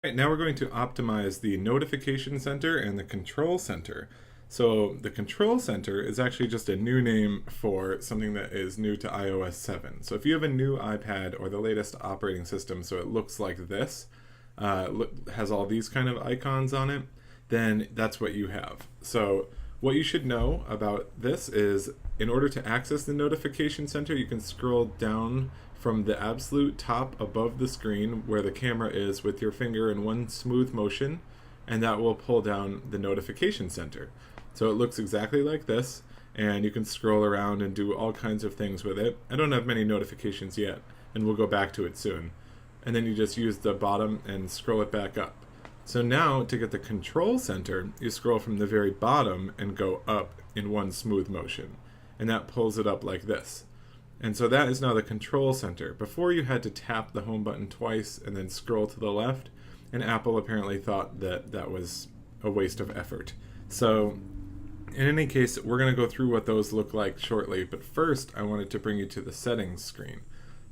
Right, now we're going to optimize the notification center and the control center. So the control center is actually just a new name for something that is new to iOS 7. So if you have a new iPad or the latest operating system, so it looks like this, has all these kind of icons on it, then that's what you have. So what you should know about this is in order to access the notification center, you can scroll down from the absolute top above the screen where the camera is with your finger in one smooth motion, and that will pull down the notification center. So it looks exactly like this, and you can scroll around and do all kinds of things with it. I don't have many notifications yet, and we'll go back to it soon. And then you just use the bottom and scroll it back up. So now to get the control center, you scroll from the very bottom and go up in one smooth motion. And that pulls it up like this. And so that is now the control center. Before you had to tap the home button twice and then scroll to the left, and Apple apparently thought that that was a waste of effort. So in any case, we're going to go through what those look like shortly, but first I wanted to bring you to the settings screen.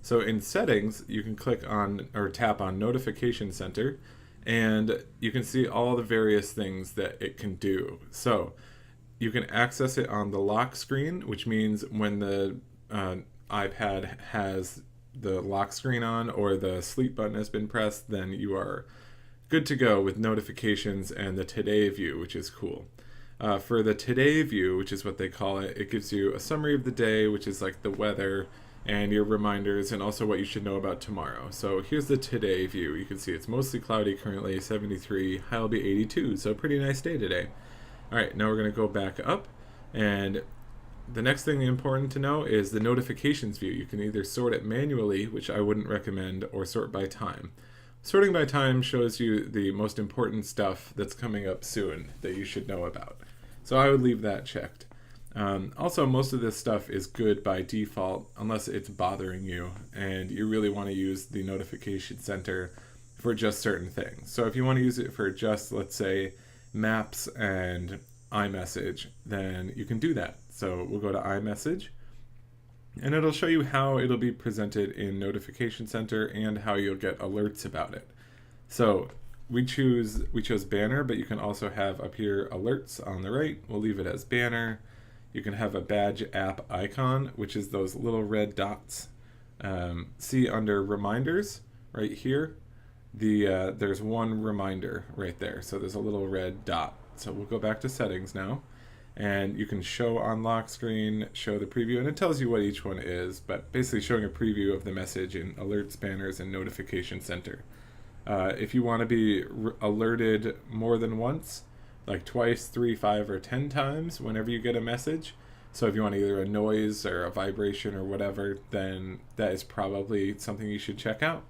So in settings, you can click on or tap on notification center, and you can see all the various things that it can do. So you can access it on the lock screen, which means when the iPad has the lock screen on or the sleep button has been pressed, then you are good to go with notifications and the today view, which is cool. For the today view, which is what they call it, it gives you a summary of the day, which is like the weather and your reminders and also what you should know about tomorrow. So here's the today view. You can see it's mostly cloudy currently, 73, high will be 82, so pretty nice day today. All right, now we're going to go back up, and the next thing important to know is the notifications view. You can either sort it manually, which I wouldn't recommend, or sort by time. Sorting by time shows you the most important stuff that's coming up soon that you should know about. So I would leave that checked. Also, most of this stuff is good by default unless it's bothering you and you really want to use the notification center for just certain things. So if you want to use it for just, let's say, Maps and iMessage, then you can do that. So we'll go to iMessage, and it'll show you how it'll be presented in Notification Center and how you'll get alerts about it. So we chose banner, but you can also have up here alerts on the right. We'll leave it as banner. You can have a badge app icon, which is those little red dots. See under reminders right here, there's one reminder right there. So there's a little red dot. So we'll go back to settings now, and you can show on lock screen, show the preview, and it tells you what each one is, but basically showing a preview of the message in alerts, banners, and notification center. If you want to be alerted more than once, like twice, 3, 5, or 10 times whenever you get a message, so if you want either a noise or a vibration or whatever, then that is probably something you should check out.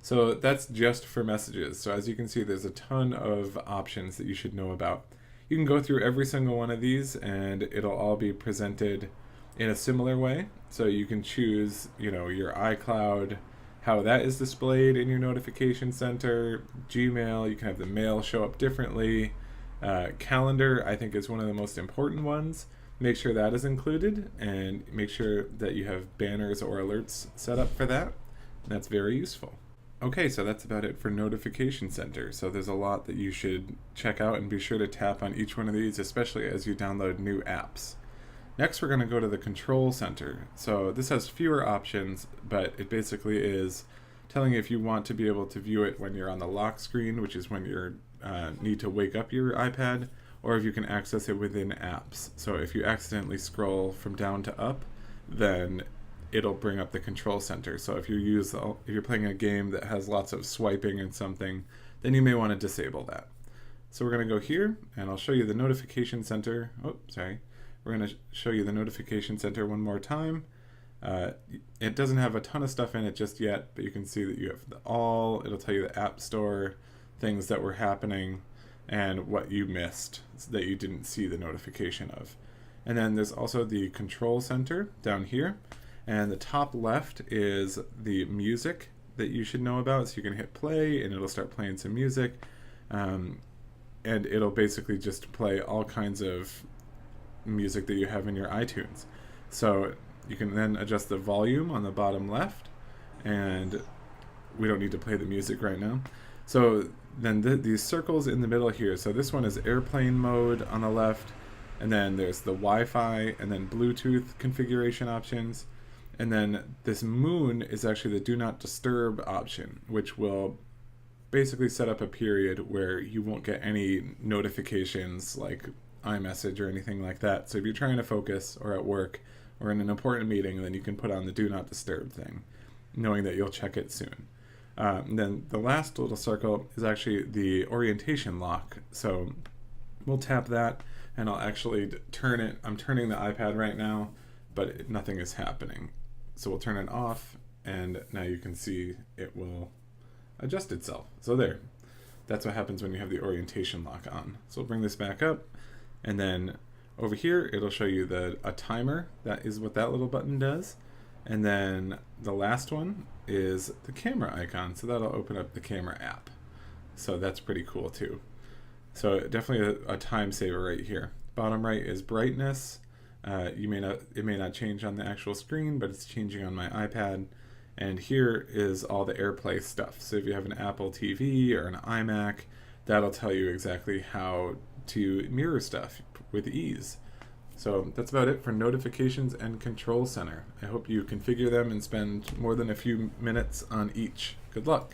So that's just for messages. So as you can see, there's a ton of options that you should know about. You can go through every single one of these and it'll all be presented in a similar way. So you can choose, your iCloud, how that is displayed in your notification center, Gmail, you can have the mail show up differently. Calendar, I think, is one of the most important ones. Make sure that is included and make sure that you have banners or alerts set up for that. That's very useful. Okay, so that's about it for Notification Center. So there's a lot that you should check out, and be sure to tap on each one of these, especially as you download new apps. Next, we're going to go to the Control Center. So this has fewer options, but it basically is telling you if you want to be able to view it when you're on the lock screen, which is when you need to wake up your iPad, or if you can access it within apps. So if you accidentally scroll from down to up, then it'll bring up the Control Center. So if you're playing a game that has lots of swiping and something, then you may want to disable that. So we're going to go here, and I'll show you the Notification Center. We're going to show you the Notification Center one more time. It doesn't have a ton of stuff in it just yet, but you can see that you have it'll tell you the App Store, things that were happening, and what you missed that you didn't see the notification of. And then there's also the Control Center down here. And the top left is the music that you should know about. So you can hit play and it'll start playing some music. And it'll basically just play all kinds of music that you have in your iTunes. So you can then adjust the volume on the bottom left. And we don't need to play the music right now. So then these circles in the middle here. So this one is airplane mode on the left, and then there's the Wi-Fi, and then Bluetooth configuration options. And then this moon is actually the do not disturb option, which will basically set up a period where you won't get any notifications like iMessage or anything like that. So if you're trying to focus or at work or in an important meeting, then you can put on the do not disturb thing, knowing that you'll check it soon. And then the last little circle is actually the orientation lock. So we'll tap that and I'll actually turn it. I'm turning the iPad right now, but nothing is happening. So we'll turn it off, and now you can see it will adjust itself. So there, that's what happens when you have the orientation lock on. So we'll bring this back up, and then over here it'll show you a timer. That is what that little button does. And then the last one is the camera icon, so that'll open up the camera app. So that's pretty cool too. So definitely a time saver right here. Bottom right is brightness. It may not change on the actual screen, but it's changing on my iPad. And here is all the AirPlay stuff. So if you have an Apple TV or an iMac, that'll tell you exactly how to mirror stuff with ease. So that's about it for notifications and control center. I hope you configure them and spend more than a few minutes on each. Good luck.